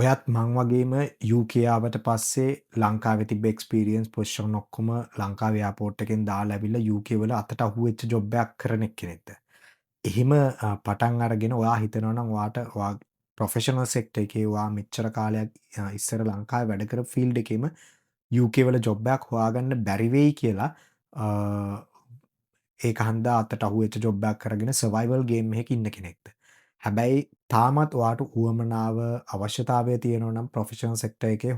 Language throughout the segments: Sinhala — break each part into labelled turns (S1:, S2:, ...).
S1: ඔයත් මං වගේම UK ආවට පස්සේ ලංකාවේ තිබ්බ එක්ස්පීරියන්ස් පොසිෂන් ඔක්කොම ලංකාවේ එයාපෝට් එකෙන් දාලා ඇවිල්ලා UK වල අතට අහුවෙච්ච ජොබ් එකක් කරන එක්කෙනෙක්ද? එහෙම පටන් අරගෙන ඔයා හිතනවා නම් ඔයා ප්‍රොෆෙෂනල් සෙක්ටර් එකේ ඔයා මෙච්චර කාලයක් ඉස්සර ලංකාවේ වැඩ කරපු ෆීල්ඩ් එකේම UK වල ජොබ් එකක් හොයාගන්න බැරි වෙයි කියලා අ ඒක හන්දා අතට අහුවෙච්ච ජොබ් එකක් කරගෙන සර්වයිවල් ගේම් එකක ඉන්න කෙනෙක්ද? හැබැයි තාමත් ඔයාට උවමනාව අවශ්‍යතාවය තියෙනවා නම් ප්‍රොෆෙෂනල් සෙක්ටර් එකේ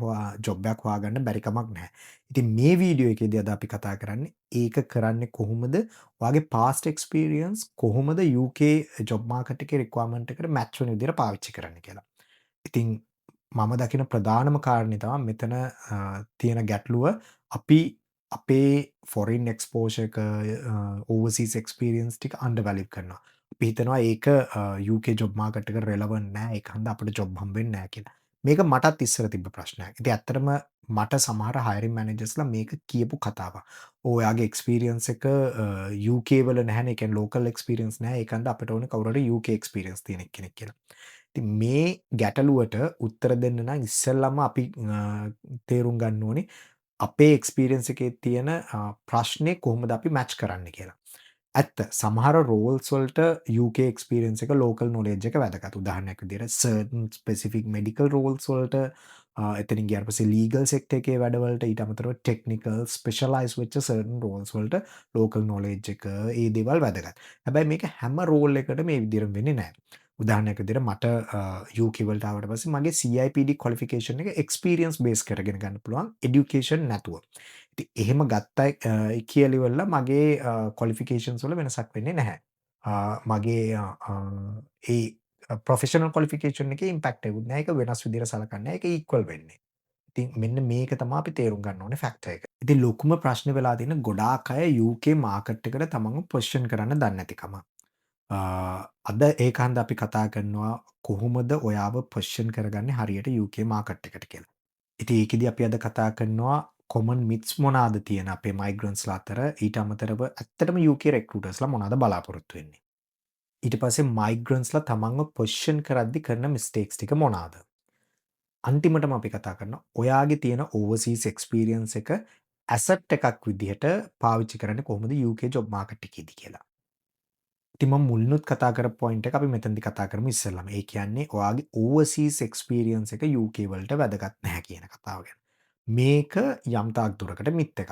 S1: ජොබ් එකක් හොයාගන්න බැරි කමක් නැහැ. ඉතින් මේ වීඩියෝ එකේදී අද අපි කතා කරන්නේ ඒක කරන්නේ කොහොමද? ඔයාගේ පාස්ට් එක්ස්පීරියන්ස් කොහොමද UK ජොබ් මාකට් එකේ රික්වයර්මන්ට් එකට මැච් වෙන විදිහට පාවිච්චි කරන්න කියලා. ඉතින් මම දකින ප්‍රධානම කාරණේ තමයි මෙතන තියෙන ගැටලුව අපි අපේ ෆොරින් එක්ස්පෝෂර් එක ඕවර්සීස් එක්ස්පීරියන්ස් ටික අන්ඩර් වැලියු කරනවා. අපි හිතනවා ඒක UK ජොබ් මාකට් එකට රෙලෙවන්ට් නෑ. ඒක හන්දා අපිට ජොබ් හම්බෙන්නේ නෑ කියලා. මේක මටත් ඉස්සර තිබ්බ ප්‍රශ්නයක්. ඉතින් ඇත්තටම මට සමහර හයරින් මැනේජර්ස්ලා මේක කියපු කතාවක්. ඔයාගේ එක්ස්පීරියන්ස් එක UK වල නැහැනේ. ඒ කියන්නේ ලෝකල් එක්ස්පීරියන්ස් නැහැ. ඒකන්ද අපිට ඕනේ කවුරු හරි UK එක්ස්පීරියන්ස් තියෙන කෙනෙක් කියලා. ඉතින් මේ ගැටලුවට උත්තර දෙන්න නම් ඉස්සෙල්ලම අපි තේරුම් ගන්න ඕනේ අපේ එක්ස්පීරියන්ස් එකේ තියෙන ප්‍රශ්නේ කොහොමද අපි මැච් කරන්නේ කියලා. ඇත්ත සමහර රෝල්ස් වලට UK එක්ස්පීරියන්ස් එක ලෝකල් නොලෙජ් එක වැදගත්. උදාහරණයක් විදිහට සර්ටන් ස්පෙસિෆික් මෙඩිකල් රෝල්ස් වලට එතනින් ගියාට පස්සේ ලීගල් සෙක්ටර් එකේ වැඩවලට ඊට අමතරව ටෙක්නිකල් ස්පෙෂලායිස් වෙච්ච සර්ටන් රෝල්ස් වලට ලෝකල් නොලෙජ් එක ඒ දේවල් වැදගත්. හැබැයි මේක හැම රෝල් එකකටම මේ විදිහට වෙන්නේ නැහැ. උදාහරණයක් විදිහට මට UK වලට ආවට පස්සේ මගේ CIPD ක්වොලිෆිකේෂන් එක එක්ස්පීරියන්ස් බේස් කරගෙන ගන්න පුළුවන් එඩියුකේෂන් නැතුව. ඉතින් එහෙම ගත්තයි කියලා ඉවරලා මගේ ක්වොලිෆිකේෂන්ස් වල වෙනසක් වෙන්නේ නැහැ. මගේ ඒ ප්‍රොෆෙෂනල් ක්වොලිෆිකේෂන් එකේ ඉම්පැක්ට් එකකුත් නැහැ. ඒක වෙනස් විදිහට සලකන්නේ නැහැ. ඒක ඉක්වල් වෙන්නේ. ඉතින් මෙන්න මේක තමයි අපි තේරුම් ගන්න ඕනේ ෆැක්ටර් එක. ඉතින් ලොකුම ප්‍රශ්නේ වෙලා තියෙන ගොඩාක් අය UK මාකට් එකට තමන්ව පොසිෂන් කරන්න දන්නේ නැතිකම. අද ඒකන්ද අපි කතා කරනවා කොහොමද ඔයාව පොසිෂන් කරගන්නේ හරියට UK මාකට් එකට කියලා. ඉතින් ඒකෙදි අපි අද කතා කරනවා කොමන් මිත්ස් මොනවාද තියෙන අපේ මයිග්‍රන්ට්ස්ලා අතර ඊට අමතරව ඇත්තටම UK රෙක්රූටර්ස්ලා මොනවද බලාපොරොත්තු වෙන්නේ. ඊට පස්සේ මයිග්‍රන්ට්ස්ලා තමන්ව පොසිෂන් කරද්දි කරන මිස්ටේක්ස් ටික මොනවාද. අන්තිමටම අපි කතා කරනවා ඔයාගේ තියෙන ඕවර්සීස් එක්ස්පීරියන්ස් එක ඇසට් එකක් විදිහට පාවිච්චි කරන්නේ කොහොමද UK ජොබ් මාකට් එකේදී කියලා. ඉතින් මම මුලිනුත් කතා කරපු පොයින්ට් එක අපි මෙතනදී කතා කරමු ඉස්සෙල්ලාම. ඒ කියන්නේ ඔයාගේ ඕවර්සීස් එක්ස්පීරියන්ස් එක UK වලට වැදගත් නැහැ කියන කතාව ගැන. මේක යම් තාක් දුරකට මිත් එකක්.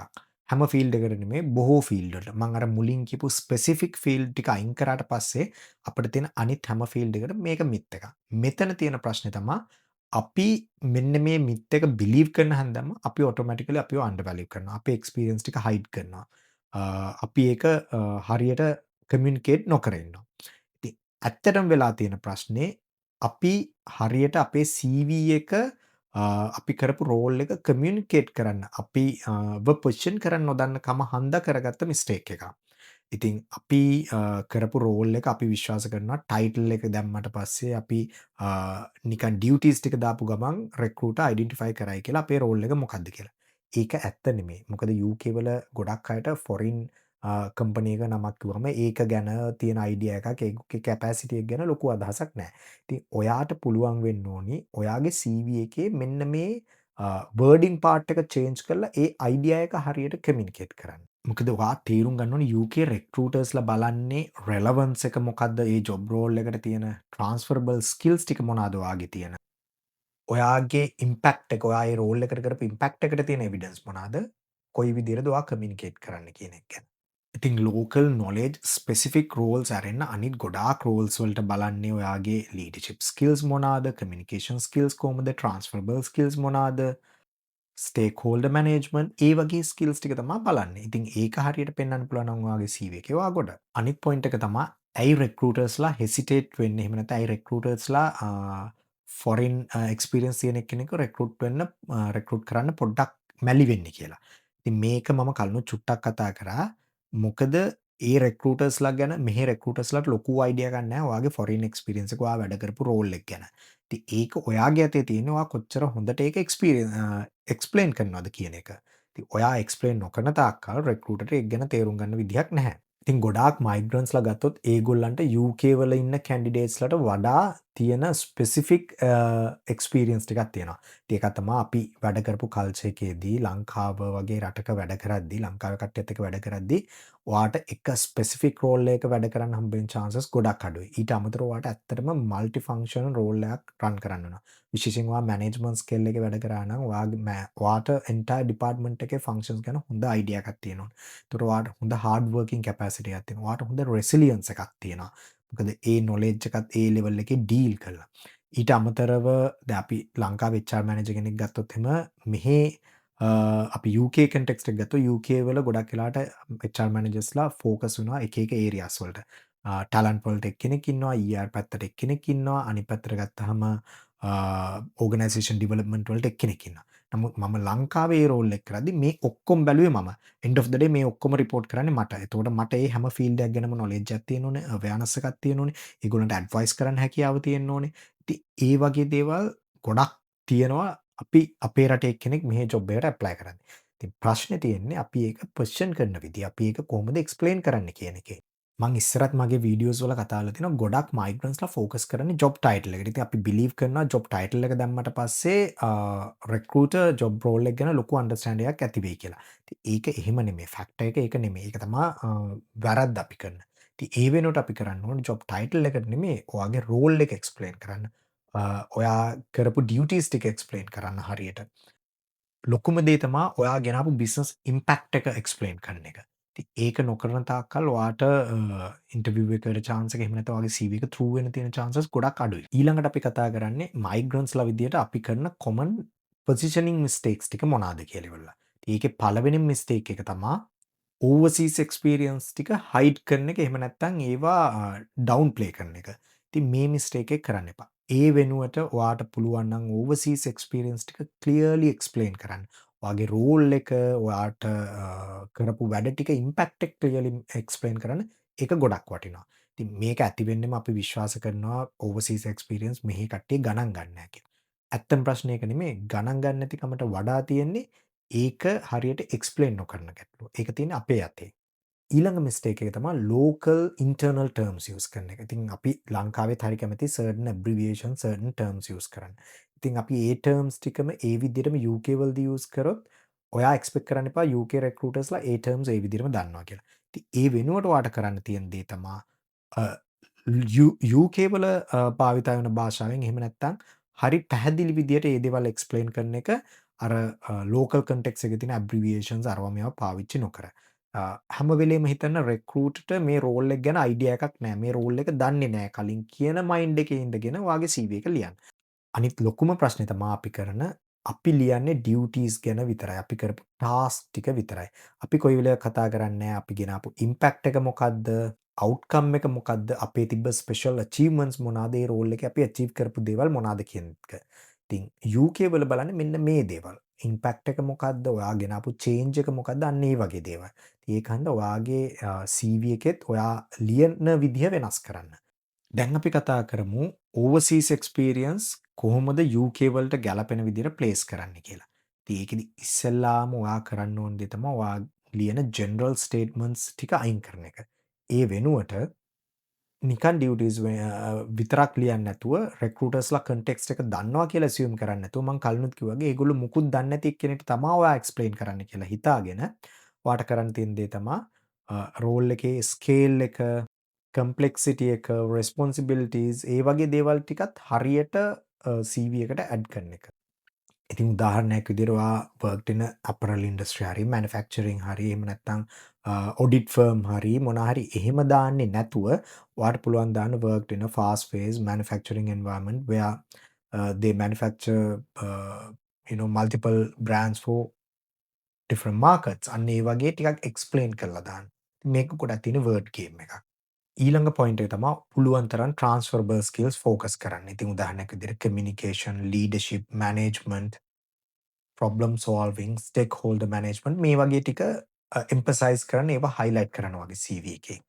S1: හැම ෆීල්ඩ් එකකට නෙමෙයි බොහෝ ෆීල්ඩ් වලට. මම අර මුලින් කියපු ස්පෙસિෆික් ෆීල්ඩ් ටික අයින් කරාට පස්සේ අපිට තියෙන අනිත් හැම ෆීල්ඩ් එකකට මේක මිත් එකක්. මෙතන තියෙන ප්‍රශ්නේ තමයි අපි මෙන්න මේ මිත් එක බිලීව් කරන හැන්දෑම අපි ඔටෝමැටිකලි අපිව අන්ඩර් වැලියු කරනවා. අපේ එක්ස්පීරියන්ස් ටික හයිඩ් කරනවා. අපි ඒක හරියට කමියුනිකේට් නොකර ඉන්නවා. ඉතින් ඇත්තටම වෙලා තියෙන ප්‍රශ්නේ අපි හරියට අපේ CV එක අපි කරපු රෝල් එක කමියුනිකේට් කරන්න අපි පොසිෂන් කරන්න නොදන්න කම හන්දා කරගත්ත මිස්ටේක් එකක්. ඉතින් අපි කරපු රෝල් එක අපි විශ්වාස කරනවා ටයිටල් එක දැම්මට පස්සේ අපි නිකන් ඩියුටිස් ටික දාපු ගමන් රෙක්රූටර් අයිඩෙන්ටිෆයි කරයි කියලා අපේ රෝල් එක මොකක්ද කියලා. ඒක ඇත්ත නෙමෙයි. මොකද UK වල ගොඩක් අයට ෆොරින් කම්පනි එක නමක් කිව්වම ඒක ගැන තියෙන අයිඩියා එකක් ඒකේ කැපැසිටි එක ගැන ලොකු අදහසක් නැහැ. ඉතින් ඔයාට පුළුවන් වෙන්න ඕනි ඔයාගේ CV එකේ මෙන්න මේ වර්ඩින් පාර්ට් එක චේන්ජ් කරලා ඒ අයිඩියා එක හරියට කමියුනිකේට් කරන්න. මොකද ඔයා තේරුම් ගන්න ඕනේ UK රෙක්රූටර්ස්ලා බලන්නේ රෙලෙවන්ස් එක මොකද්ද? ඒ ජොබ් රෝල් එකට තියෙන ට්‍රාන්ස්ෆරබල් ස්කිල්ස් ටික මොනවාද ඔයාගේ තියෙන? ඔයාගේ ඉම්පැක්ට් එක ඔයා ඒ රෝල් එකට කරපු ඉම්පැක්ට් එකට තියෙන එවිඩන්ස් මොනවාද? කොයි විදිහටද ඔයා කමියුනිකේට් කරන්න කියන එක ගැන. ඉතින් ලෝකල් නොලෙජ් ස්පෙසිෆික් රෝල්ස් අරෙන්න අනිත් ගොඩාක් රෝල්ස් වලට බලන්නේ ඔයාගේ ලීඩර්ෂිප් ස්කිල්ස් මොනවාද? කමියුනිකේෂන් ස්කිල්ස් කොහොමද? ට්‍රාන්ස්ෆරබල් ස්කිල්ස් මොනවාද? ස්ටේක්හෝල්ඩර් මැනේජ්මන්ට් ඒ වගේ ස්කිල්ස් ටික තමයි බලන්නේ. ඉතින් ඒක හරියට පෙන්වන්න පුළුවන් නම් ඔයාගේ CV එකේ ඔයා ගොඩ. අනිත් පොයින්ට් එක තමයි ඇයි රෙක්රූටර්ස්ලා හෙසිටේට් වෙන්නේ? එහෙම නැත්නම් ඇයි රෙක්රූටර්ස්ලා ෆොරින් එක්ස්පීරියන්ස් තියෙන කෙනෙක්ව රෙක්රූට් කරන්න පොඩ්ඩක් මැලි වෙන්නේ කියලා. ඉතින් මේක මම කලිනුත් චුට්ටක් කතා කරා. මොකද ඒ රෙක්රූටර්ස්ලා ගැන මෙහි රෙක්රූටර්ස්ලාට ලොකු අයිඩියා ගන්න නැහැ ඔයාගේ ෆොරින් එක්ස්පීරියන්ස් එක ඔයා වැඩ කරපු රෝල් එක ගැන. ඉතින් ඒක ඔයාගේ අතේ තියෙන්නේ ඔයා කොච්චර හොඳට ඒක එක්ස්ප්ලেইন කරනවද කියන එක. ඉතින් ඔයා එක්ස්ප්ලেইন නොකරන තාක්කල් රෙක්රූටර්ට ඒක ගැන තේරුම් ගන්න විදිහක් නැහැ. ඉතින් ගොඩාක් මයිග්‍රන්ට්ස්‌ලා ගත්තොත් ඒගොල්ලන්ට UK වල ඉන්න කැන්ඩිඩේට්ස්‌ලට වඩා තියෙන ස්පෙසිෆික් එක්ස්පීරියන්ස් ටිකක් තියෙනවා. ඉතින් ඒක තමයි අපි වැඩ කරපු කල්චර් එකේදී ලංකාව වගේ රටක වැඩ කරද්දී ලංකාවේ කට්ටියත් එක්ක වැඩ කරද්දී ඔයාට එක ස්පෙසිෆික් රෝල් එකක වැඩ කරන්න හම්බෙන chances ගොඩක් අඩුයි. ඊට අමතරව ඔයාට ඇත්තටම මල්ටි ෆන්ක්ෂනල් රෝල් එකක් රන් කරන්න වෙනවා. විශේෂයෙන් ඔයා මැනේජ්මන්ට් ස්කිල් එකේ වැඩ කරා නම් ඔයාට එන්ටයර් ඩිපාර්ට්මන්ට් එකේ ෆන්ක්ෂන්ස් ගැන හොඳ අයිඩියා එකක් තියෙනවා. ඒතර ඔයාට හොඳ හાર્ඩ් වර්කින් කැපැසිටි එකක් තියෙනවා. ඔයාට හොඳ රෙසිලියන්ස් එකක් තියෙනවා. මොකද ඒ නොලෙජ් එකත් ඒ ලෙවල් එකේ ඩීල් කරලා. ඊට අමතරව දැන් අපි ලංකාවේ HR මැනේජර් කෙනෙක් ගත්තොත් එහෙම මෙහි අපි UK කන්ටෙක්ස්ට් එක ගත්තොත් UK වල ගොඩක් වෙලාවට HR මැනේජර්ස්ලා ෆෝකස් වෙනවා එක එක ඒරියාස් වලට. ටැලන්ට් වලට එක්කෙනෙක් ඉන්නවා, ER පැත්තට එක්කෙනෙක් ඉන්නවා, අනිත් පැත්තට ගත්තාම ඕගනයිසේෂන් ඩිවලොප්මන්ට් වලට එක්කෙනෙක් ඉන්නවා. නමුත් මම ලංකාවේ ඒ රෝල් එක කරද්දි මේ ඔක්කොම බැලුවේ මම. end of the day මේ ඔක්කොම රිපෝට් කරන්නේ මට. එතකොට මට ඒ හැම ෆීල්ඩ් එකක් ගැනම knowledge එකක් තියෙන්න ඕනේ, awareness එකක් තියෙන්න ඕනේ. ඒගොල්ලන්ට ඇඩ්වයිස් කරන්න හැකියාව තියෙන්න ඕනේ. ඉතින් ඒ වගේ දේවල් ගොඩක් තියෙනවා අපි අපේ රටේ එක්කෙනෙක් මෙහේ ජොබ් එකට ඇප්ලයි කරද්දි. ඉතින් ප්‍රශ්නේ තියෙන්නේ අපි ඒක ක්වෙස්චන් කරන විදිහ, අපි ඒක කොහොමද එක්ස්ප්ලেইন කරන්නේ කියන එකේ. මං ඉස්සරත් මගේ වීඩියෝස් වල කතා කරලා තියෙනවා ගොඩක් මයිග්‍රන්ට්ස්ලා ෆෝකස් කරන්නේ ජොබ් ටයිටල් එකට. ඉතින් අපි බිලීව් කරනවා ජොබ් ටයිටල් එක දැම්මට පස්සේ රෙක්රූටර් ජොබ් රෝල් එක ගැන ලොකු අන්ඩර්ස්ටෑන්ඩින් එකක් ඇති වෙයි කියලා. ඉතින් ඒක එහෙම නෙමෙයි. ෆැක්ට් එක ඒක නෙමෙයි. ඒක තමා වැරද්ද අපි කරන. ඉතින් ඒ වෙනුවට අපි කරන්න ඕනේ ජොබ් ටයිටල් එකට නෙමෙයි ඔයාගේ රෝල් එක එක්ස්ප්ලেইন කරන්න. ඔයා කරපු ඩියුටිස් ටික එක්ස්ප්ලেইন කරන්න හරියට. ලොකුම දේ තමා ඔයා ගෙනාපු බිස්නස් ඉම්පැක්ට් එක එක්ස්ප්ලেইন කරන එක. ඉතින් ඒක නොකරන තාක්කල් ඔයාට ඉන්ටර්විව් එකකට chance එක එහෙම නැත්නම් ඔයාගේ CV එක through වෙන්න තියෙන chances ගොඩක් අඩුයි. ඊළඟට අපි කතා කරන්නේ මයිග්‍රන්ට්ස්ලා විදියට අපි කරන common positioning mistakes ටික මොනවාද කියලා ඉවරලා. ඒකේ පළවෙනි mistake එක තමා ඕවර්සීස් එක්ස්පීරියන්ස් ටික හයිඩ් කරන එක එහෙම නැත්නම් ඒවා ඩවුන් ප්ලේ කරන එක. ඉතින් මේ මිස්ටේක් එක කරන්න එපා. ඒ වෙනුවට ඔයාට පුළුවන් නම් ඕවර්සීස් එක්ස්පීරියන්ස් ටික ක්ලියර්ලි එක්ස්ප්ලেইন කරන්න. ඔයාගේ රෝල් එක ඔයාට කරපු වැඩ ටික ඉම්පැක්ට් එක ක්ලියර්ලි එක්ස්ප්ලেইন කරන්න ඒක ගොඩක් වටිනවා. ඉතින් මේක ඇති වෙන්නෙම අපි විශ්වාස කරනවා ඕවර්සීස් එක්ස්පීරියන්ස් මෙහි කට්ටිය ගණන් ගන්න නැහැ කියලා. ඇත්තම ප්‍රශ්නේ ඒක නෙමෙයි ගණන් ගන්න නැති කමට වඩා තියෙන්නේ ඒක හරියට එක්ස්ප්ලেইন නොකරන ගැටලුව. ඒක තියෙන්නේ අපේ අතේ. ඊළඟ මිස්ටේක් එක තමයි ලෝකල් ඉන්ටර්නල් ටර්ම්ස් යූස් කරන එක. ඉතින් අපි ලංකාවෙත් හරි කැමති certain abbreviation certain terms use කරන්න. ඉතින් අපි ඒ ටර්ම්ස් ටිකම ඒ විදිහටම UK වලදී යූස් කරොත් ඔයා එක්ස්පෙක්ට් කරන්න එපා UK recruitersලා ඒ ටර්ම්ස් ඒ විදිහටම දන්නවා කියලා. ඉතින් ඒ වෙනුවට ඔයාට කරන්න තියෙන දේ තමා UK වල භාවිතා වෙන භාෂාවෙන් එහෙම නැත්නම් හරි පැහැදිලි විදිහට ඒ දේවල් එක්ස්ප්ලেইন කරන එක අර ලෝකල් කන්ටෙක්ස් එකේ තියෙන ඇබ්‍රිවියේෂන්ස් අරවා මේවා පාවිච්චි නොකර. හැම වෙලේම හිතන්න රෙක්රූට්ට මේ රෝල් එක ගැන අයිඩියා එකක් නැහැ. මේ රෝල් එක දන්නේ නැහැ කලින් කියන මයින්ඩ් එකේ ඉඳගෙන ඔයාගේ CV එක ලියන්න. අනිත් ලොකුම ප්‍රශ්නේ තමා අපි ලියන්නේ ඩියුටීස් ගැන විතරයි. අපි කරපු ටාස්ක් ටික විතරයි. අපි කොයි වෙලාවක කතා කරන්නේ අපි ගෙනාපු ඉම්පැක්ට් එක මොකද්ද? අවුට්කම් එක මොකද්ද? අපේ තිබ්බ ස්පෙෂල් අචීව්මන්ට්ස් මොනවාද? ඒ රෝල් එකේ අපි අචීව් කරපු දේවල් මොනවාද කියන එක. ඉතින් UK වල බලන්නේ මෙන්න මේ දේවල්. ඉම්පැක්ට් එක මොකද්ද? ඔයා ගෙනාපු චේන්ජ් එක මොකද්ද? අන්න ඒ වගේ දේවල්. ඒක හන්ද ඔයාගේ CV එකෙත් ඔයා ලියන විදිහ වෙනස් කරන්න. දැන් අපි කතා කරමු ඕවර්සීස් එක්ස්පීරියන්ස් කොහොමද UK වලට ගැලපෙන විදිහට ප්ලේස් කරන්න කියලා. ඉතින් ඒකෙදි ඉස්සෙල්ලාම ඔයා කරන්න ඕන දේ තමයි ඔයා ලියන ජෙනරල් ස්ටේට්මන්ට්ස් ටික අයින් කරන එක. ඒ වෙනුවට නිකන් ඩියුටිස් විතරක් ලියන්නේ නැතුව රෙක්රූටර්ස්ලා කන්ටෙක්ස්ට් එක දන්නවා කියලා ඇසියුම් කරන්නේ නැතුව මම කලිනුත් කිව්වා වගේ ඒගොල්ලෝ මුකුත් දන්නේ නැති එක්කෙනෙක්ට තමයි ඔයා එක්ස්ප්ලেইন කරන්න කියලා හිතාගෙන ඔයාට කරන්න තියෙන දේ තමයි රෝල් එකේ ස්කේල් එක කම්පලෙක්සිටි එක රෙස්පොන්සිබිලිටීස් ඒ වගේ දේවල් ටිකත් හරියට CV එකට ඇඩ් කරන එක. ඉතින් උදාහරණයක් විදිහට ඔයා වර්ක්ඩ් ඉන් අපරල් ඉන්ඩස්ට්‍රි හරි මැනුෆැක්චරින් හරි එහෙම නැත්නම් ඔඩිට් ෆර්ම් හරි මොනා හරි එහෙම දාන්නේ නැතුව ඔයාට පුළුවන් දාන්න worked in a fast paced manufacturing environment where they manufacture multiple brands for different markets අන්න ඒ වගේ ටිකක් එක්ස්ප්ලেইন කරලා දාන්න. මේක ගොඩක් තියෙන වර්ඩ් ගේම් එකක්. ඊළඟ පොයින්ට් එක තමයි පුළුවන් තරම් ට්‍රාන්ස්ෆරබල් ස්කිල්ස් ෆෝකස් කරන්න. ඉතින් උදාහරණයක් විදිහට communication, leadership, management, problem solving, stakeholder management මේ වගේ ටික එම්ෆසයිස් කරන්න ඒවා හයිලයිට් කරනවා වගේ CV එකේ.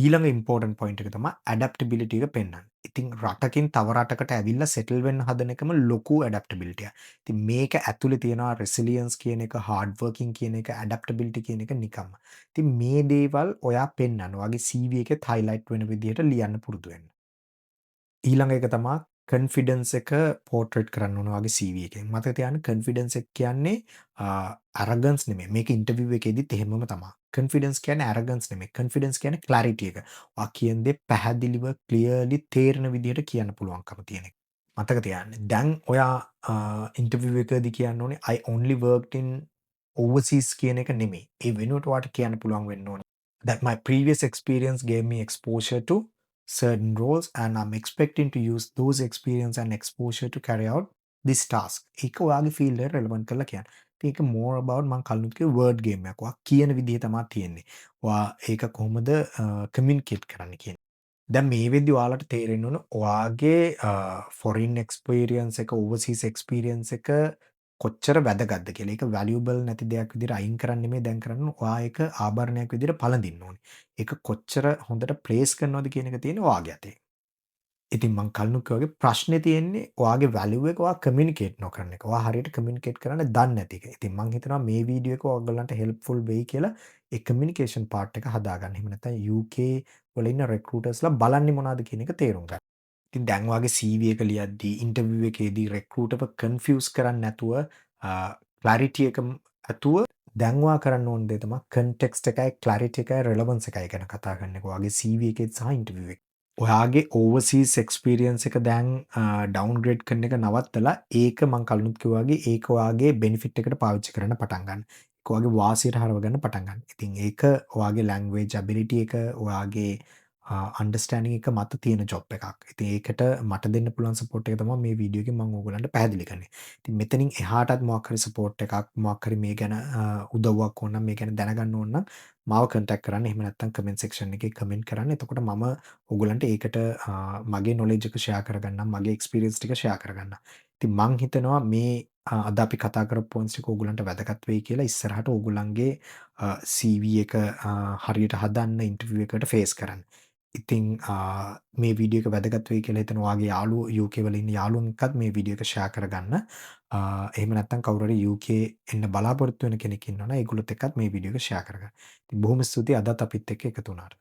S1: ඊළඟ ඉම්පෝර්ටන්ට් පොයින්ට් එක තමයි ඇඩැප්ටබිලිටි එක පෙන්වන්නේ. ඉතින් රටකින් තව රටකට ඇවිල්ලා සෙටල් වෙන්න හදන එකම ලොකු ඇඩැප්ටබිලිටියක්. ඉතින් මේක ඇතුලේ තියෙනවා රෙසිලියන්ස් කියන එක, හાર્ඩ් වර්කින් කියන එක, ඇඩැප්ටබිලිටි කියන එක නිකම්ම. ඉතින් මේ දේවල් ඔයා පෙන්වන්න. ඔයාගේ CV එකෙත් highlight වෙන විදිහට ලියන්න පුරුදු වෙන්න. ඊළඟ එක තමා කන්ෆිඩන්ස් එක පෝර්ට්‍රේට් කරන්න ඕන වගේ CV එකෙන්. මතක තියාගන්න කන්ෆිඩන්ස් එක කියන්නේ ඇරගන්ස් නෙමෙයි. මේක ඉන්ටර්විව් එකේදීත් එහෙමම තමා. කන්ෆිඩන්ස් කියන්නේ ඇරගන්ස් නෙමෙයි. කන්ෆිඩන්ස් කියන්නේ ක්ලැරිටි එක. ඔයා කියන දේ පැහැදිලිව ක්ලියර්ලි තේරෙන විදිහට කියන්න පුළුවන්කම තියෙන එක. මතක තියාගන්න. දැන් ඔයා ඉන්ටර්විව් එකේදී කියන්න ඕනේ I only worked in overseas කියන එක නෙමෙයි. ඒ වෙනුවට ඔයාට කියන්න පුළුවන් වෙන්න ඕනේ that my previous experience gave me exposure to certain roles and I'm expecting to use those experience and exposure to carry out this task. ඒක ඔයාගේ ෆීල්ඩ් එකට රෙලෙවන්ට් කරලා කියන්න. ඉතින් ඒක more about මම කලිනුත් කිව්ව වර්ඩ් ගේම් එකක්. ඔයා කියන විදිහ තමයි තියෙන්නේ. ඔයා ඒක කොහොමද කමියුනිකේට් කරන්න කියන. දැන් මේ වෙද්දි ඔයාලට තේරෙන්න ඕන ඔයාගේ ෆොරින් එක්ස්පීරියන්ස් එක ඕවර්සීස් එක්ස්පීරියන්ස් එක කොච්චර වැදගත්ද කියලා. ඒක වැලියබල් නැති දෙයක් විදිහට අයින් කරන්න නෙමෙයි දැන් කරන්න. ඔයා ඒක ආභරණයක් විදිහට පළඳින්න ඕනේ. ඒක කොච්චර හොඳට ප්ලේස් කරනවද කියන එක තියෙන්නේ ඔයාගේ අතේ. ඉතින් මං කලිනුත් කිව්වා වගේ ප්‍රශ්නේ තියෙන්නේ ඔයාගේ වැලියු එක ඔයා කමියුනිකේට් නොකරන එක. ඔයා හරියට කමියුනිකේට් කරන්න දන්නේ නැති එක. ඉතින් මං හිතනවා මේ වීඩියෝ එක ඔයගොල්ලන්ට හෙල්ප්ෆුල් වෙයි කියලා ඒ කමියුනිකේෂන් පාර්ට් එක හදාගන්න. එහෙම නැත්නම් UK වල ඉන්න රෙක්රූටර්ස්ලා බලන්නේ මොනවද කියන එක තේරුම් ගන්න. ඉතින් දැන් ඔයාගේ CV එක ලියද්දී ඉන්ටර්විව් එකේදී රෙක්රූටර්ව කන්ෆියුස් කරන්නේ නැතුව ක්ලැරිටි එක ඇතුව දැන් ඔයා කරන්න ඕන දේ තමයි කන්ටෙක්ස්ට් එකයි ක්ලැරිටි එකයි රෙලෙවන්ස් එකයි ගැන කතා කරන එක. ඔයාගේ CV එකේත් සහ ඉන්ටර්විව් එකේ. ඔයාගේ ඕවර්සීස් එක්ස්පීරියන්ස් එක දැන් ඩවුන්ග්‍රේඩ් කරන එක නවත්තලා ඒක මං කලිනුත් කිව්වා වගේ ඒක ඔයාගේ බෙනිෆිට් එකට පාවිච්චි කරන්න පටන් ගන්න. ඒක ඔයාගේ වාසියට හරව ගන්න පටන් ගන්න. ඉතින් ඒක ඔයාගේ ලැන්ග්වේජ් ඇබිලිටි එක ඔයාගේ අන්ඩර්ස්ටෑන්ඩින් එක මත තියෙන ජොබ් එකක්. ඉතින් ඒකට මට දෙන්න පුළුවන් සපෝට් එක තමයි මේ වීඩියෝ එකෙන් මම ඕගොල්ලන්ට පැහැදිලි කරන්නේ. ඉතින් මෙතනින් එහාටත් මොකක් හරි සපෝට් එකක් මොකක් හරි මේ ගැන උදව්වක් ඕන නම් මේ ගැන දැනගන්න ඕන නම් මාව කන්ටැක්ට් කරන්න. එහෙම නැත්නම් කමෙන්ට් සෙක්ෂන් එකේ කමෙන්ට් කරන්න. එතකොට මම ඔයගලන්ට ඒකට මගේ නොලෙජ් එක ෂෙයා කරගන්නම්. මගේ එක්ස්පීරියන්ස් ටික ෂෙයා කරගන්නම්. ඉතින් මං හිතනවා මේ අද අපි කතා කරපු පොයින්ට්ස් ටික ඔයගලන්ට වැදගත් වෙයි කියලා ඉස්සරහට ඔයගලන්ගේ CV එක හරියට හදන්න ඉන්ටර්විව් එකකට ෆේස් කරන්න. ඉතින් මේ වීඩියෝ එක වැදගත් වෙයි කියලා හිතන ඔයාගේ යාළුවෝ UK වල ඉන්න යාළුවන් එක්කත් මේ වීඩියෝ එක ෂෙයා කරගන්න. එහෙම නැත්නම් කවුරු හරි UK එන්න බලාපොරොත්තු වෙන කෙනෙක් ඉන්නවනම් ඒගොල්ලොත් එක්කත් මේ වීඩියෝ එක ෂෙයා කරගන්න. ඉතින් බොහොම ස්තුතියි අදත් අපිත් එක්ක එකතු වුණාට.